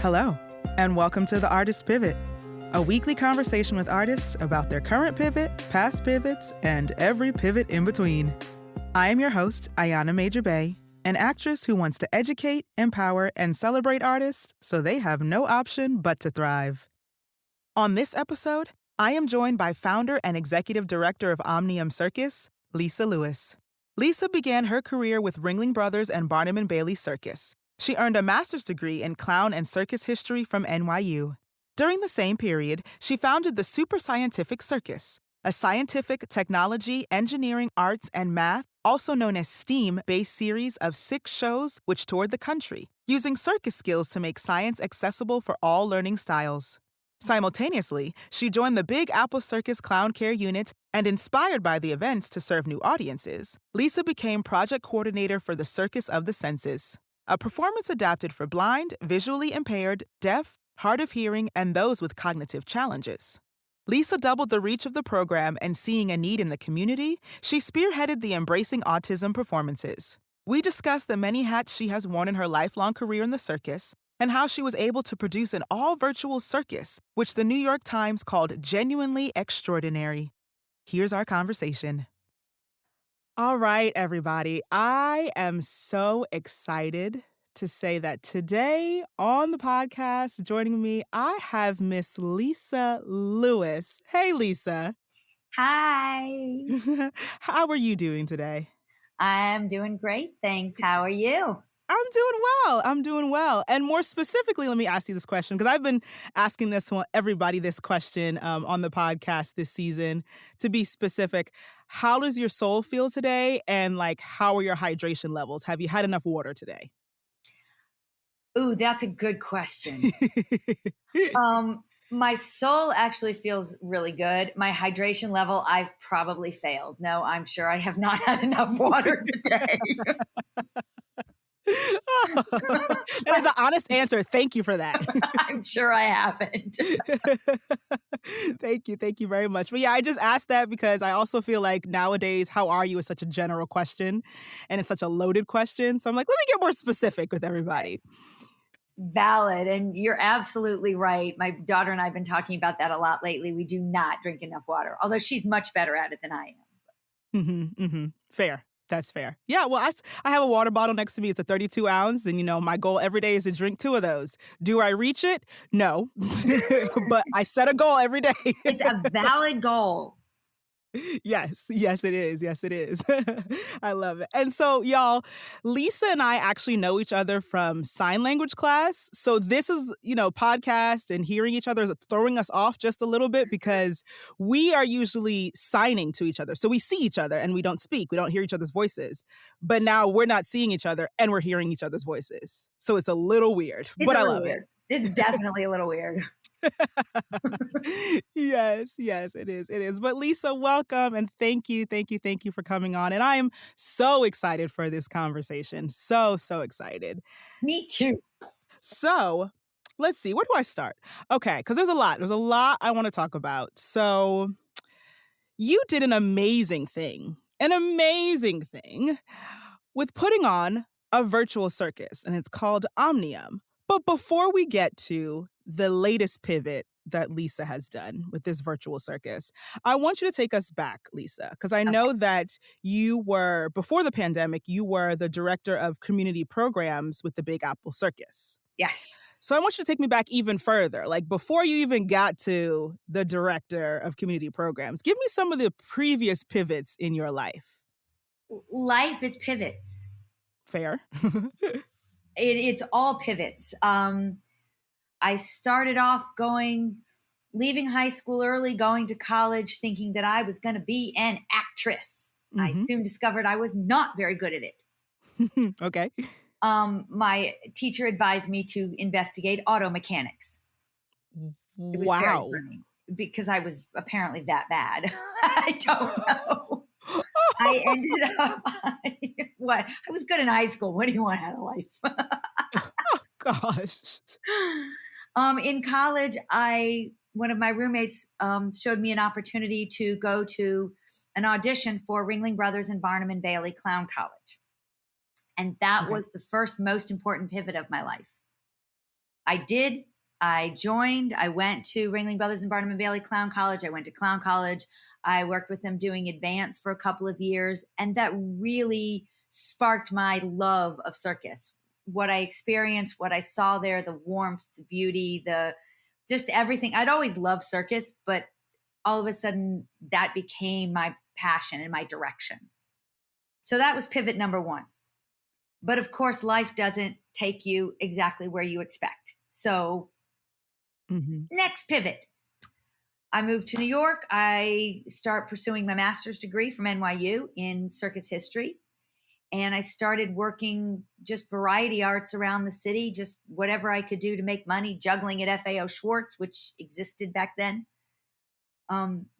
Hello, and welcome to The Artist Pivot, a weekly conversation with artists about their current pivot, past pivots, and every pivot in between. I am your host, Ayana Major Bay, an actress who wants to educate, empower, and celebrate artists so they have no option but to thrive. On this episode, I am joined by founder and executive director of Omnium Circus, Lisa Lewis. Lisa began her career with Ringling Brothers and Barnum and Bailey Circus. She earned a master's degree in clown and circus history from NYU. During the same period, she founded the Super Scientific Circus, a scientific, technology, engineering, arts, and math, also known as STEAM-based series of 6 shows which toured the country, using Circus Skills to make science accessible for all learning styles. Simultaneously, she joined the Big Apple Circus Clown Care Unit, and inspired by the events to serve new audiences, Lisa became project coordinator for the Circus of the Senses, a performance adapted for blind, visually impaired, deaf, hard of hearing, and those with cognitive challenges. Lisa doubled the reach of the program, and seeing a need in the community, she spearheaded the Embracing Autism performances. We discussed the many hats she has worn in her lifelong career in the circus, and how she was able to produce an all-virtual circus, which the New York Times called genuinely extraordinary. Here's our conversation. All right, everybody. I am so excited to say that today on the podcast, joining me, I have Miss Lisa Lewis. Hey, Lisa. Hi. How are you doing today? I'm doing great, thanks. How are you? I'm doing well. And more specifically, let me ask you this question, because I've been asking everybody this question on the podcast this season. To be specific, how does your soul feel today? And how are your hydration levels? Have you had enough water today? Ooh, that's a good question. My soul actually feels really good. My hydration level, I've probably failed. No, I'm sure I have not had enough water today. That is an honest answer. Thank you for that. I'm sure I haven't. Thank you very much. But yeah, I just asked that because I also feel like nowadays, how are you is such a general question, and it's such a loaded question. So I'm like, let me get more specific with everybody. Valid. And you're absolutely right. My daughter and I have been talking about that a lot lately. We do not drink enough water, although she's much better at it than I am. Fair. That's fair. Yeah, well, I have a water bottle next to me. It's a 32 ounce. And, my goal every day is to drink 2 of those. Do I reach it? No. But I set a goal every day. It's a valid goal. Yes, it is. Yes, it is. I love it. And so, y'all, Lisa and I actually know each other from sign language class. So this is, podcast and hearing each other is throwing us off just a little bit because we are usually signing to each other. So we see each other and we don't speak. We don't hear each other's voices. But now we're not seeing each other and we're hearing each other's voices. So it's a little weird, but I love it. It's definitely a little weird. Yes, it is. But Lisa, welcome and thank you for coming on. And I am so excited for this conversation. So excited. Me too. So let's see, where do I start? Okay, because there's a lot I want to talk about. So you did an amazing thing with putting on a virtual circus, and it's called Omnium. But before we get to the latest pivot that Lisa has done with this virtual circus, I want you to take us back, Lisa, because I know that you were, before the pandemic, you were the director of community programs with the Big Apple Circus. Yeah. So I want you to take me back even further, before you even got to the director of community programs. Give me some of the previous pivots in your life. Life is pivots. Fair. It's all pivots. I started off leaving high school early, going to college, thinking that I was going to be an actress. Mm-hmm. I soon discovered I was not very good at it. Okay. My teacher advised me to investigate auto mechanics. It was very funny because I was apparently that bad. I don't know. I ended up, I was good in high school. What do you want out of life? Oh, gosh. In college, one of my roommates showed me an opportunity to go to an audition for Ringling Brothers and Barnum and Bailey Clown College. And that was the first most important pivot of my life. I did. I joined. I went to Ringling Brothers and Barnum and Bailey Clown College. I went to Clown College. I worked with them doing advance for a couple of years. And that really sparked my love of circus. What I experienced, what I saw there, the warmth, the beauty, the just everything. I'd always loved circus, but all of a sudden that became my passion and my direction. So that was pivot number one. But of course, life doesn't take you exactly where you expect. So next pivot. I moved to New York. I start pursuing my master's degree from NYU in circus history. And I started working just variety arts around the city, just whatever I could do to make money, juggling at FAO Schwartz, which existed back then.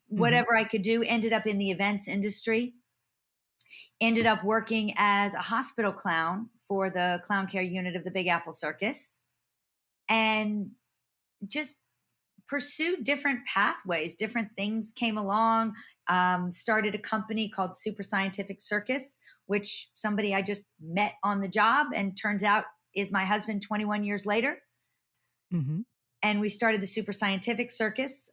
Whatever I could do, ended up in the events industry, ended up working as a hospital clown for the clown care unit of the Big Apple Circus, and just pursued different pathways. Different things came along. Started a company called Super Scientific Circus, which somebody I just met on the job and turns out is my husband 21 years later. And we started the Super Scientific Circus,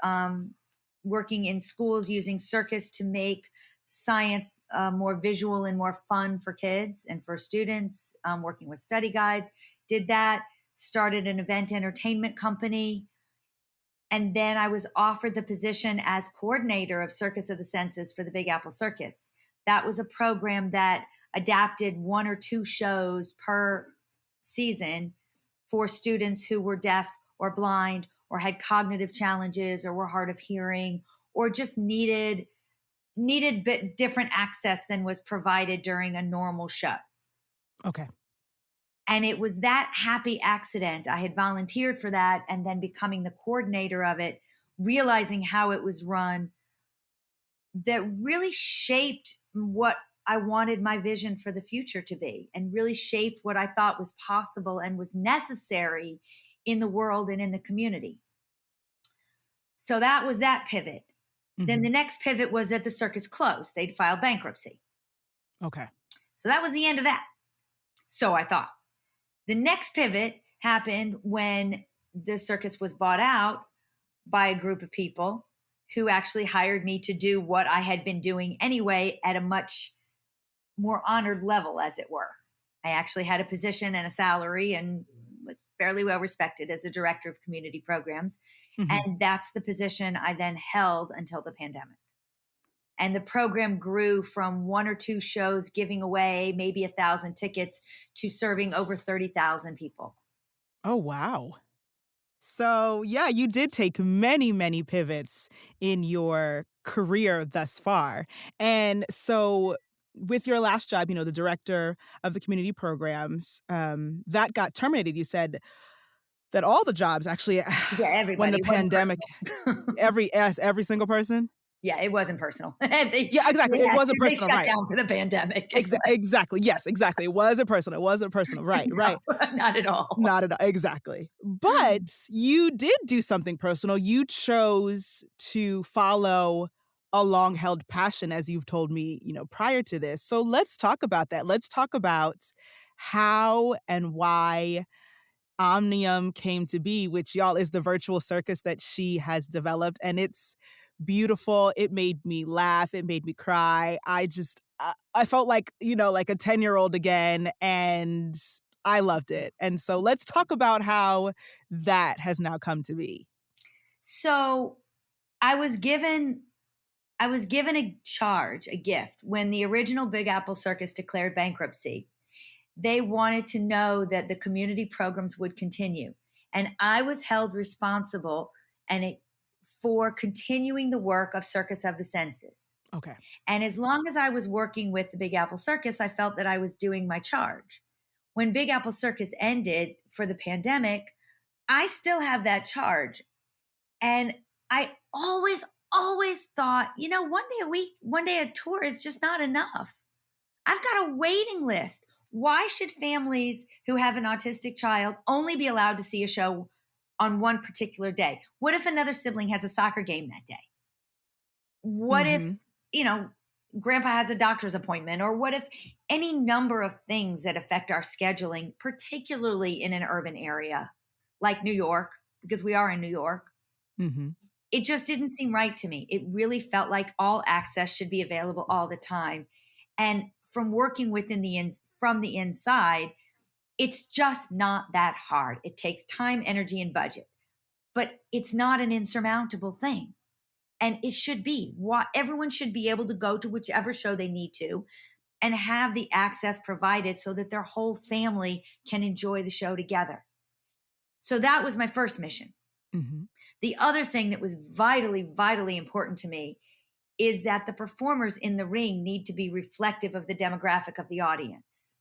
working in schools using circus to make science more visual and more fun for kids and for students, working with study guides. Did that, started an event entertainment company. And then I was offered the position as coordinator of Circus of the Senses for the Big Apple Circus. That was a program that adapted 1 or 2 shows per season for students who were deaf or blind or had cognitive challenges or were hard of hearing or just needed bit different access than was provided during a normal show. Okay. And it was that happy accident. I had volunteered for that and then becoming the coordinator of it, realizing how it was run, that really shaped what I wanted my vision for the future to be and really shaped what I thought was possible and was necessary in the world and in the community. So that was that pivot. Then the next pivot was that the circus closed. They'd filed bankruptcy. Okay. So that was the end of that. So I thought. The next pivot happened when the circus was bought out by a group of people who actually hired me to do what I had been doing anyway at a much more honored level, as it were. I actually had a position and a salary and was fairly well respected as a director of community programs. And that's the position I then held until the pandemic. And the program grew from 1 or 2 shows giving away maybe 1,000 tickets to serving over 30,000 people. Oh, wow. So, yeah, you did take many, many pivots in your career thus far. And so with your last job, the director of the community programs, that got terminated. You said that all the jobs actually, Yeah, everybody. when the pandemic, every single person? Yeah, it wasn't personal. Yeah, exactly. It wasn't personal, They shut right? down for the pandemic. Exactly. Yes, exactly. It wasn't personal. It wasn't personal. Right, right. Not at all. Not at all. Exactly. But you did do something personal. You chose to follow a long-held passion, as you've told me, prior to this. So let's talk about that. Let's talk about how and why Omnium came to be, which, y'all, is the virtual circus that she has developed. And it's beautiful. It made me laugh. It made me cry. I felt like, like a 10-year-old again, and I loved it. And so let's talk about how that has now come to be. So I was given a charge, a gift, when the original Big Apple Circus declared bankruptcy. They wanted to know that the community programs would continue. And I was held responsible for continuing the work of Circus of the Senses. Okay. And as long as I was working with the Big Apple Circus, I felt that I was doing my charge. When Big Apple Circus ended for the pandemic, I still have that charge. And I always thought, one day a week, one day a tour is just not enough. I've got a waiting list. Why should families who have an autistic child only be allowed to see a show on one particular day? What if another sibling has a soccer game that day? What if, grandpa has a doctor's appointment? Or what if any number of things that affect our scheduling, particularly in an urban area, like New York, because we are in New York. Mm-hmm. It just didn't seem right to me. It really felt like all access should be available all the time. And from working from the inside, it's just not that hard. It takes time, energy, and budget, but it's not an insurmountable thing. And it should be. Everyone should be able to go to whichever show they need to and have the access provided so that their whole family can enjoy the show together. So that was my first mission. Mm-hmm. The other thing that was vitally, vitally important to me is that the performers in the ring need to be reflective of the demographic of the audience.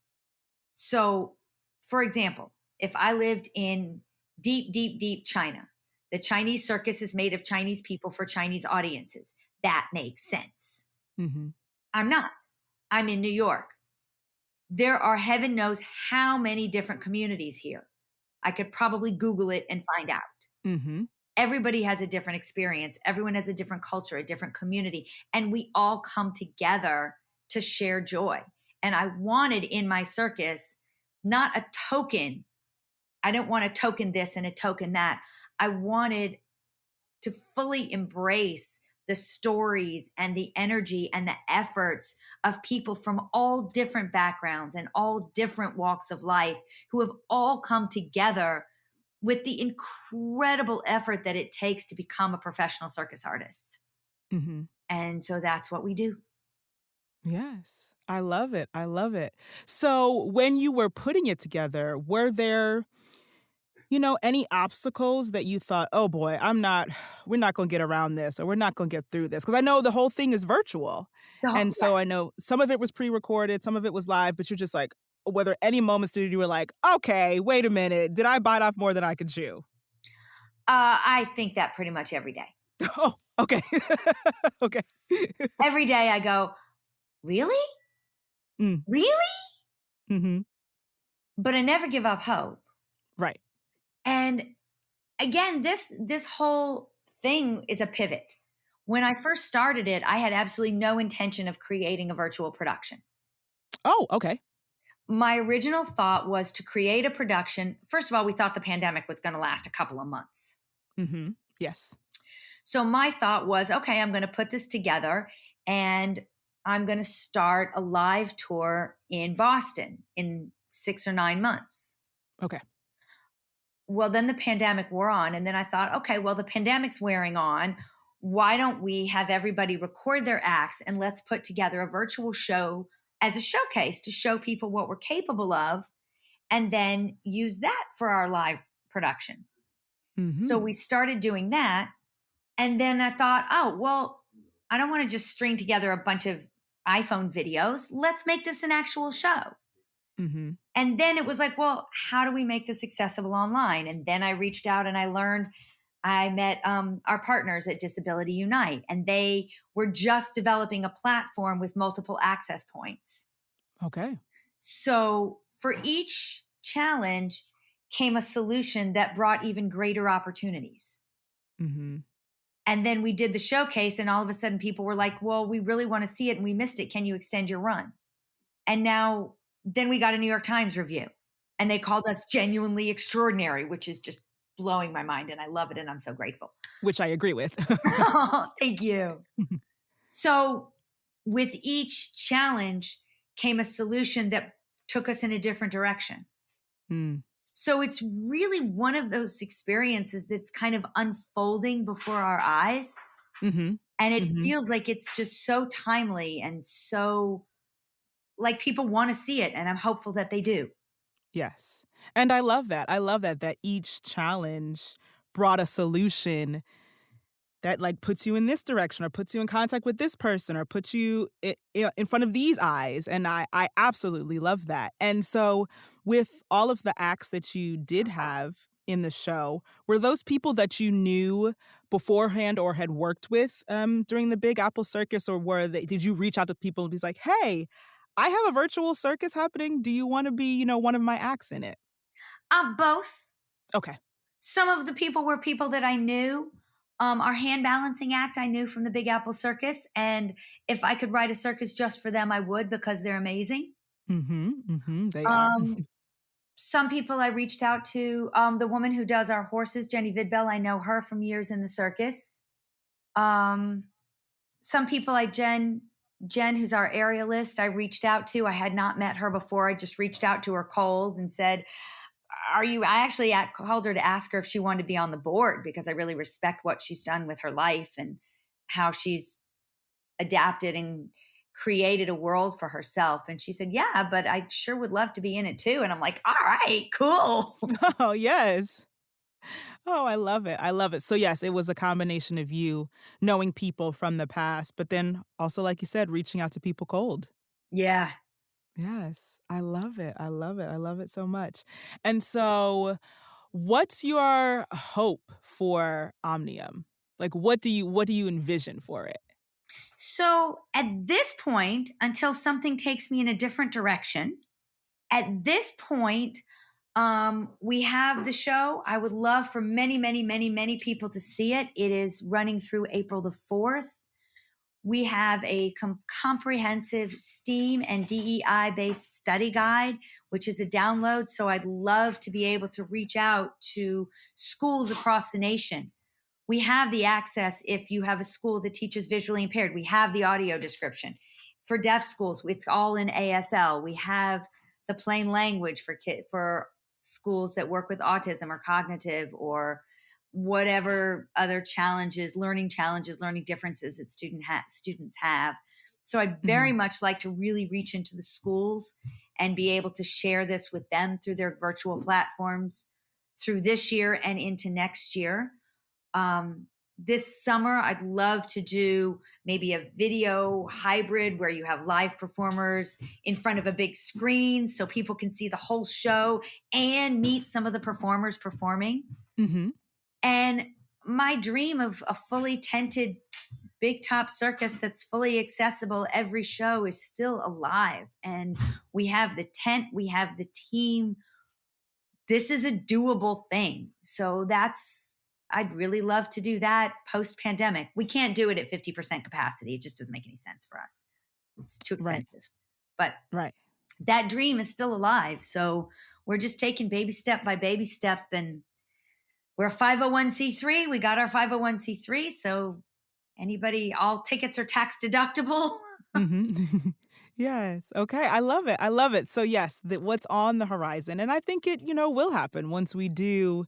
So, for example, if I lived in deep, deep, deep China, the Chinese circus is made of Chinese people for Chinese audiences. That makes sense. Mm-hmm. I'm not. I'm in New York. There are heaven knows how many different communities here. I could probably Google it and find out. Mm-hmm. Everybody has a different experience. Everyone has a different culture, a different community, and we all come together to share joy. And I wanted in my circus, not a token. I don't want a token this and a token that. I wanted to fully embrace the stories and the energy and the efforts of people from all different backgrounds and all different walks of life who have all come together with the incredible effort that it takes to become a professional circus artist. Mm-hmm. And so that's what we do. Yes. I love it. I love it. So when you were putting it together, were there, any obstacles that you thought, oh boy, we're not going to get around this or we're not going to get through this? Because I know the whole thing is virtual. And Yeah. so I know some of it was pre-recorded, some of it was live, but you're just like, were there any moments that you were like, okay, wait a minute, did I bite off more than I could chew? I think that pretty much every day. Oh, okay. Okay. Every day I go, really? Mm. Really? Mm-hmm. But I never give up hope. Right. And again, this whole thing is a pivot. When I first started it, I had absolutely no intention of creating a virtual production. Oh, okay. My original thought was to create a production. First of all, we thought the pandemic was going to last a couple of months. Mm-hmm. Yes. So my thought was, okay, I'm going to put this together and I'm going to start a live tour in Boston in 6 or 9 months. Okay. Well, then the pandemic wore on. And then I thought, okay, well, the pandemic's wearing on. Why don't we have everybody record their acts and let's put together a virtual show as a showcase to show people what we're capable of and then use that for our live production. Mm-hmm. So we started doing that. And then I thought, oh, well, I don't want to just string together a bunch of iPhone videos. Let's make this an actual show. Mm-hmm. And then it was like, well, how do we make this accessible online? And then I reached out and I met our partners at Disability Unite, and they were just developing a platform with multiple access points. Okay. So for each challenge came a solution that brought even greater opportunities. Mm-hmm. And then we did the showcase, and all of a sudden people were like, well, we really want to see it and we missed it. Can you extend your run? And then we got a New York Times review, and they called us genuinely extraordinary, which is just blowing my mind. And I love it. And I'm so grateful. Which I agree with. Oh, thank you. So with each challenge came a solution that took us in a different direction. Mm. So it's really one of those experiences that's kind of unfolding before our eyes. Mm-hmm. And it Mm-hmm. feels like it's just so timely and so like people want to see it. And I'm hopeful that they do. Yes. And I love that each challenge brought a solution that like puts you in this direction or puts you in contact with this person or puts you in front of these eyes. And I absolutely love that. And so with all of the acts that you did have in the show, were those people that you knew beforehand or had worked with during the Big Apple Circus, or did you reach out to people and be like, hey, I have a virtual circus happening. Do you want to be, one of my acts in it? Both. Okay. Some of the people were people that I knew. Our hand balancing act I knew from the Big Apple Circus. And if I could write a circus just for them, I would, because they're amazing. Mm-hmm. Mm-hmm. They are. Some people I reached out to, the woman who does our horses, Jenny Vidbell, I know her from years in the circus. Um, some people like Jen, who's our aerialist, I reached out to. I had not met her before. I just reached out to her cold and said, "Are you?" I actually called her to ask her if she wanted to be on the board because I really respect what she's done with her life and how she's adapted and created a world for herself. And she said, "Yeah, but I sure would love to be in it too." And I'm like, "All right, cool." Oh, yes. Oh, I love it. I love it. So, yes, it was a combination of you knowing people from the past, but then also, like you said, reaching out to people cold. Yeah. Yes. I love it. I love it. I love it so much. And so, what's your hope for Omnium? Like, what do you envision for it? So at this point, until something takes me in a different direction, at this point, we have the show. I would love for many, many, many, many people to see it. It is running through April the 4th. We have a comprehensive STEAM and DEI based study guide, which is a download. So I'd love to be able to reach out to schools across the nation. We have the access if you have a school that teaches visually impaired. We have the audio description. For deaf schools, it's all in ASL. We have the plain language for schools that work with autism or cognitive or whatever other challenges, learning differences that students have. So I'd very Mhm. much like to really reach into the schools and be able to share this with them through their virtual platforms through this year and into next year. This summer, I'd love to do maybe a video hybrid where you have live performers in front of a big screen so people can see the whole show and meet some of the performers performing. Mhm. And my dream of a fully tented big top circus that's fully accessible every show is still alive. And we have the tent, we have the team. This is a doable thing. So I'd really love to do that post pandemic. We can't do it at 50% capacity. It just doesn't make any sense for us. It's too Right. expensive. But Right. that dream is still alive. So we're just taking baby step by baby step. And we're a 501c3. We got our 501c3. So all tickets are tax deductible. Mhm. Yes. Okay. I love it. I love it. So yes, what's on the horizon, and I think it will happen once we do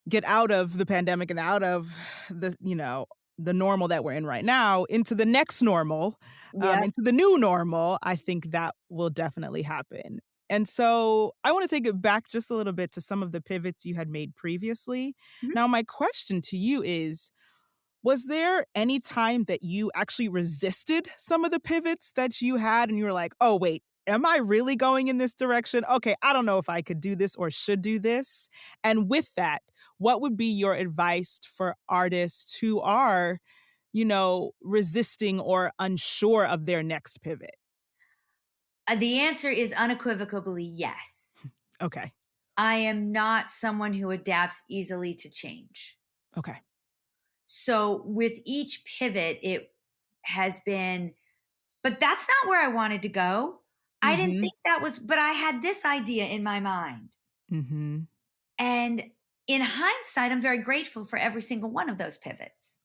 get out of the pandemic and out of the normal that we're in right now into the next normal, Yep. into the new normal. I think that will definitely happen. And so I want to take it back just a little bit to some of the pivots you had made previously. Mhm. Now, my question to you is, was there any time that you actually resisted some of the pivots that you had and you were like, "Oh, wait, am I really going in this direction? Okay, I don't know if I could do this or should do this." And with that, what would be your advice for artists who are, resisting or unsure of their next pivot? The answer is unequivocally yes. Okay. I am not someone who adapts easily to change. Okay. So with each pivot, it has been, but that's not where I wanted to go. I didn't Mhm. think that was, but I had this idea in my mind. Mhm. And in hindsight, I'm very grateful for every single one of those pivots.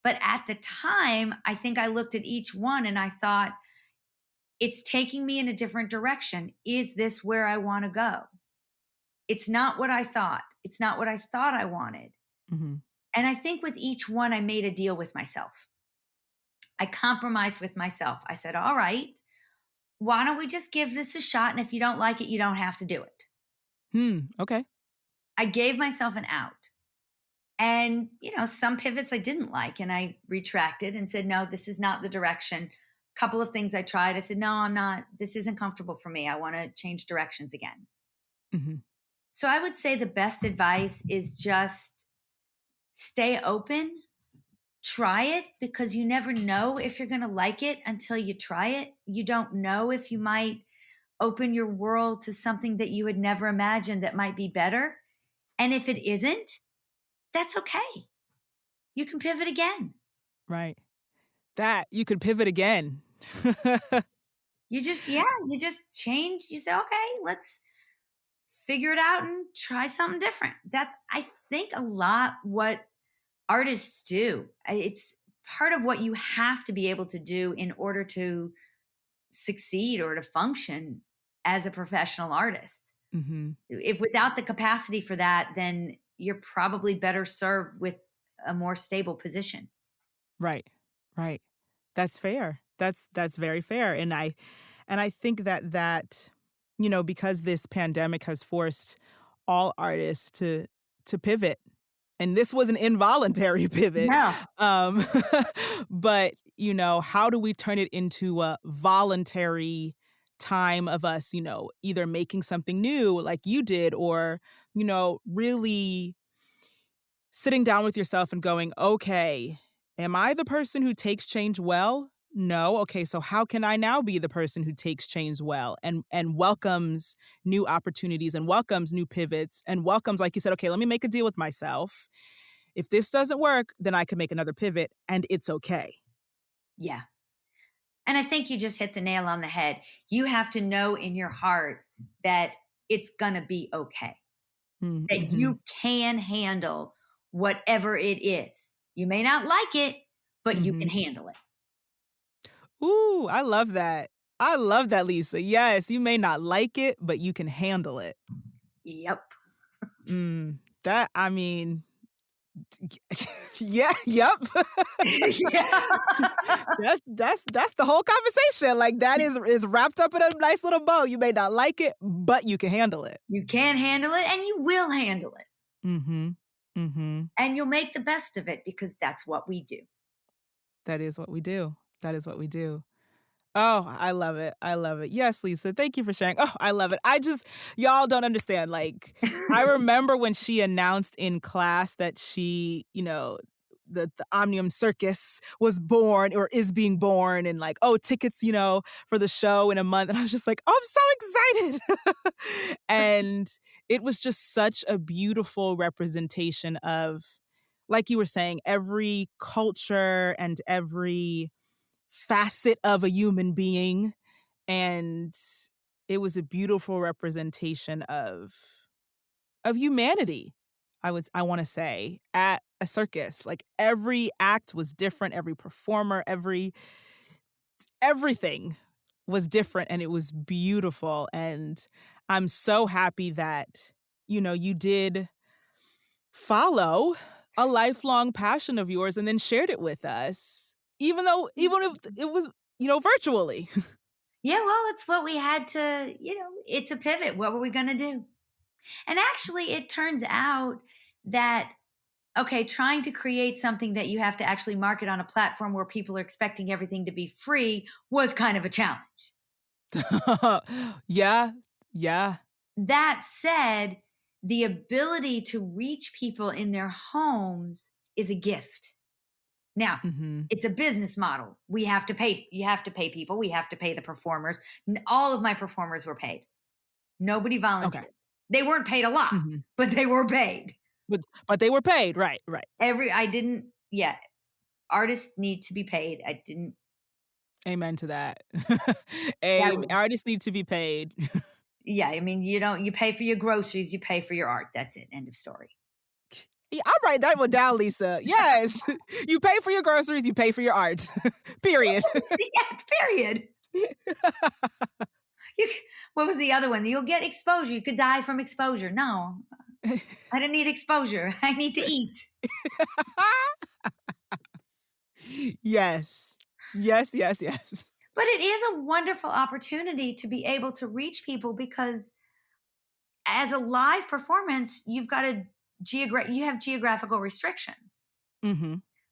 But at the time, I think I looked at each one and I thought, it's taking me in a different direction. Is this where I want to go? It's not what I thought. It's not what I thought I wanted. Mhm. And I think with each one, I made a deal with myself. I compromised with myself. I said, all right, why don't we just give this a shot? And if you don't like it, you don't have to do it. Okay. I gave myself an out. And, some pivots I didn't like, and I retracted and said, no, this is not the direction. Couple of things I tried. I said, no, I'm not, this isn't comfortable for me. I want to change directions again. Mhm. So I would say the best advice is just stay open, try it because you never know if you're going to like it until you try it. You don't know if you might open your world to something that you had never imagined that might be better. And if it isn't, that's okay. You can pivot again. Right. That you could pivot again. You just change. You say, okay, let's. figure it out and try something different. That's, I think, a lot what artists do. It's part of what you have to be able to do in order to succeed or to function as a professional artist. Mm-hmm. If without the capacity for that, then you're probably better served with a more stable position. Right. Right. That's fair. That's very fair. And I think that, because this pandemic has forced all artists to pivot. And this was an involuntary pivot. No. But, how do we turn it into a voluntary time of us, either making something new like you did, or, really sitting down with yourself and going, okay, am I the person who takes change well? No. Okay, so how can I now be the person who takes change well and welcomes new opportunities and welcomes new pivots and welcomes, like you said, okay, let me make a deal with myself. If this doesn't work, then I can make another pivot and it's okay. Yeah. And I think you just hit the nail on the head. You have to know in your heart that it's going to be okay, that Mm-hmm. you can handle whatever it is. You may not like it, but you can handle it. Ooh, I love that. I love that, Lisa. Yes, you may not like it, but you can handle it. Yep. That, I mean, yeah, yep. Yeah. That's the whole conversation. Like that is wrapped up in a nice little bow. You may not like it, but you can handle it. You can handle it and you will handle it. Mm-hmm. Mm-hmm. And you'll make the best of it because that's what we do. That is what we do. That is what we do. Oh, I love it. I love it. Yes, Lisa, thank you for sharing. Oh, I love it. Y'all don't understand. Like, I remember when she announced in class that she, the Omnium Circus was born or is being born, and like, oh, tickets, for the show in a month. And I was just like, oh, I'm so excited. And it was just such a beautiful representation of, like you were saying, every culture and every facet of a human being. And it was a beautiful representation of humanity, I want to say, at a circus. Like every act was different, every performer, everything was different, and it was beautiful. And I'm so happy that you did follow a lifelong passion of yours and then shared it with us, even if it was virtually. Yeah, well, it's what we had to, it's a pivot. What were we going to do? And actually, it turns out that, okay, trying to create something that you have to actually market on a platform where people are expecting everything to be free was kind of a challenge. Yeah. Yeah. That said, the ability to reach people in their homes is a gift. Now, it's a business model. We have to pay. You have to pay people. We have to pay the performers. All of my performers were paid. Nobody volunteered. Okay. They weren't paid a lot, but they were paid. But they were paid. Right. Artists need to be paid. I didn't. Amen to that. Artists need to be paid. Yeah. I mean, you pay for your groceries, you pay for your art. That's it. End of story. Yeah, I'll write that one down, Lisa. Yes. You pay for your groceries, you pay for your art. Period. Yeah, period. What was the other one? You'll get exposure. You could die from exposure. No, I don't need exposure. I need to eat. Yes. Yes. But it is a wonderful opportunity to be able to reach people because as a live performance, you have geographical restrictions.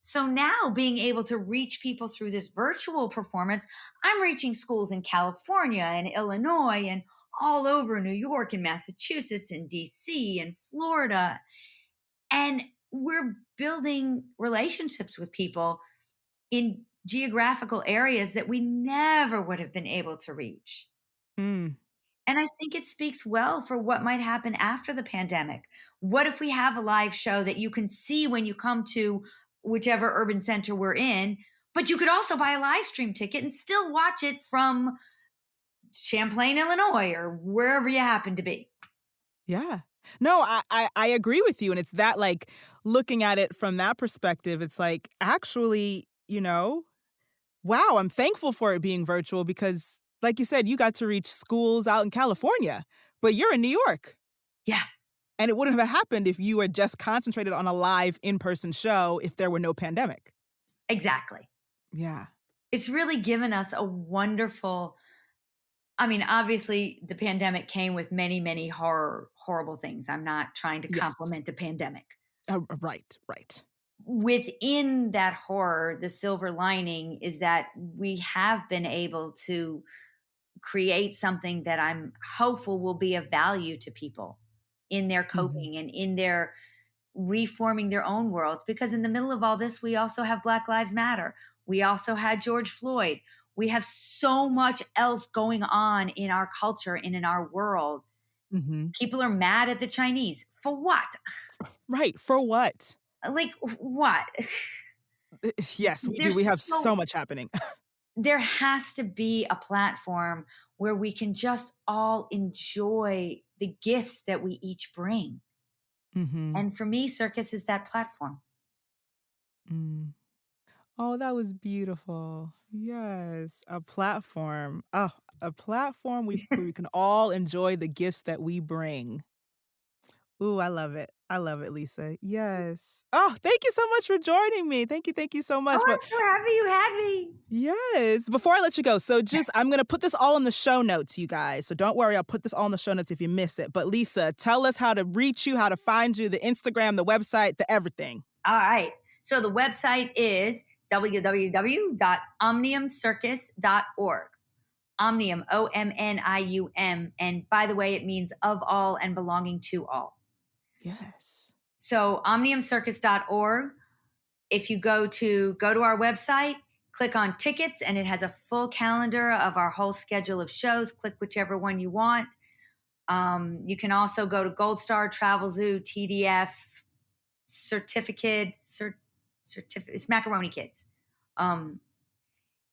So now being able to reach people through this virtual performance, I'm reaching schools in California and Illinois and all over New York and Massachusetts and DC and Florida. And we're building relationships with people in geographical areas that we never would have been able to reach. And I think it speaks well for what might happen after the pandemic. What if we have a live show that you can see when you come to whichever urban center we're in, but you could also buy a live stream ticket and still watch it from Champlain, Illinois, or wherever you happen to be. Yeah. No, I agree with you. And it's that, like, looking at it from that perspective, it's like, actually, wow, I'm thankful for it being virtual because, like you said, you got to reach schools out in California, but you're in New York. Yeah. And it wouldn't have happened if you were just concentrated on a live in-person show if there were no pandemic. Exactly. Yeah. It's really given us a wonderful, I mean, obviously the pandemic came with many, many horrible things. I'm not trying to Yes. compliment the pandemic. Right. Within that horror, the silver lining is that we have been able to create something that I'm hopeful will be of value to people in their coping and in their reforming their own worlds. Because in the middle of all this, we also have Black Lives Matter. We also had George Floyd. We have so much else going on in our culture and in our world. Mm-hmm. People are mad at the Chinese. For what? Right. For what? Like, what? Yes, we do. We have so much happening. There has to be a platform where we can just all enjoy the gifts that we each bring. Mm-hmm. And for me, circus is that platform. Mm. Oh, that was beautiful. Yes, a platform. Oh, a platform where we can all enjoy the gifts that we bring. Ooh, I love it. I love it, Lisa. Yes. Oh, thank you so much for joining me. Thank you so much. Oh, But I'm so happy you had me. yes, before I let you go, so I'm going to put this all in the show notes, you guys. So don't worry, I'll put this all in the show notes if you miss it. But Lisa, tell us how to reach you, how to find you, the Instagram, the website, the everything. All right. So the website is www.omniumcircus.org. Omnium, OMNIUM. And by the way, it means of all and belonging to all. Yes. So omniumcircus.org. If you go to our website, click on tickets, and it has a full calendar of our whole schedule of shows. Click whichever one you want. You can also go to Gold Star, Travel Zoo, TDF, certificate. It's Macaroni Kids.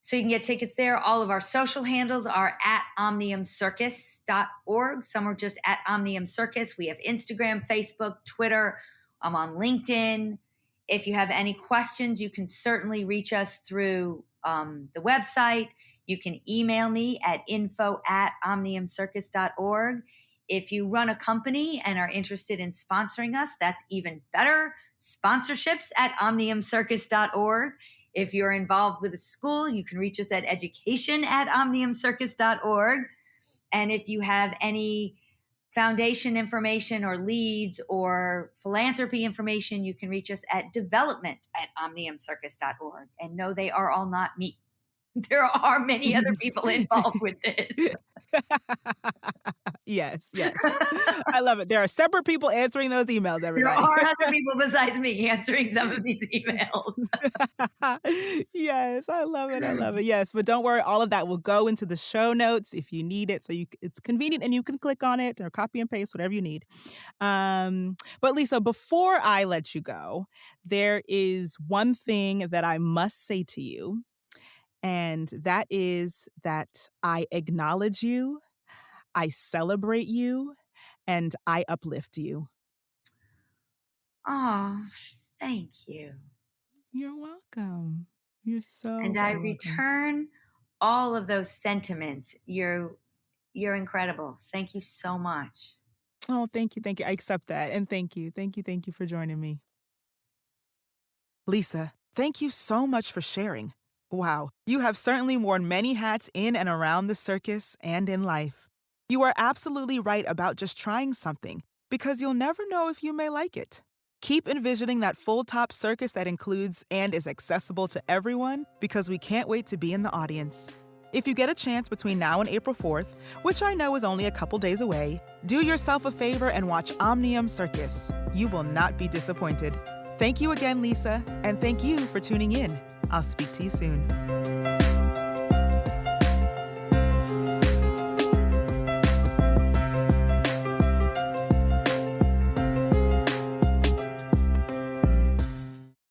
So you can get tickets there. All of our social handles are at omniumcircus.org. Some are just at Omnium Circus. We have Instagram, Facebook, Twitter. I'm on LinkedIn. If you have any questions, you can certainly reach us through the website. You can email me at info@omniumcircus.org. If you run a company and are interested in sponsoring us, that's even better. Sponsorships at omniumcircus.org. If you're involved with a school, you can reach us at education@omniumcircus.org. And if you have any foundation information or leads or philanthropy information, you can reach us at development@omniumcircus.org. And no, they are all not me. There are many other people involved with this. Yes. I love it. There are separate people answering those emails, everybody. There are other people besides me answering some of these emails. Yes, I love it. Yes, but don't worry, all of that will go into the show notes if you need it. So it's convenient and you can click on it or copy and paste, whatever you need. But Lisa, before I let you go, there is one thing that I must say to you. And that is that I acknowledge you, I celebrate you, and I uplift you. Oh, thank you. You're welcome. You're so And I welcome. return all of those sentiments. You're incredible. Thank you so much. Oh, thank you. I accept that. And thank you for joining me. Lisa, thank you so much for sharing. Wow, you have certainly worn many hats in and around the circus and in life. You are absolutely right about just trying something, because you'll never know if you may like it. Keep envisioning that full-top circus that includes and is accessible to everyone, because we can't wait to be in the audience. If you get a chance between now and April 4th, which I know is only a couple days away, do yourself a favor and watch Omnium Circus. You will not be disappointed. Thank you again, Lisa, and thank you for tuning in. I'll speak to you soon.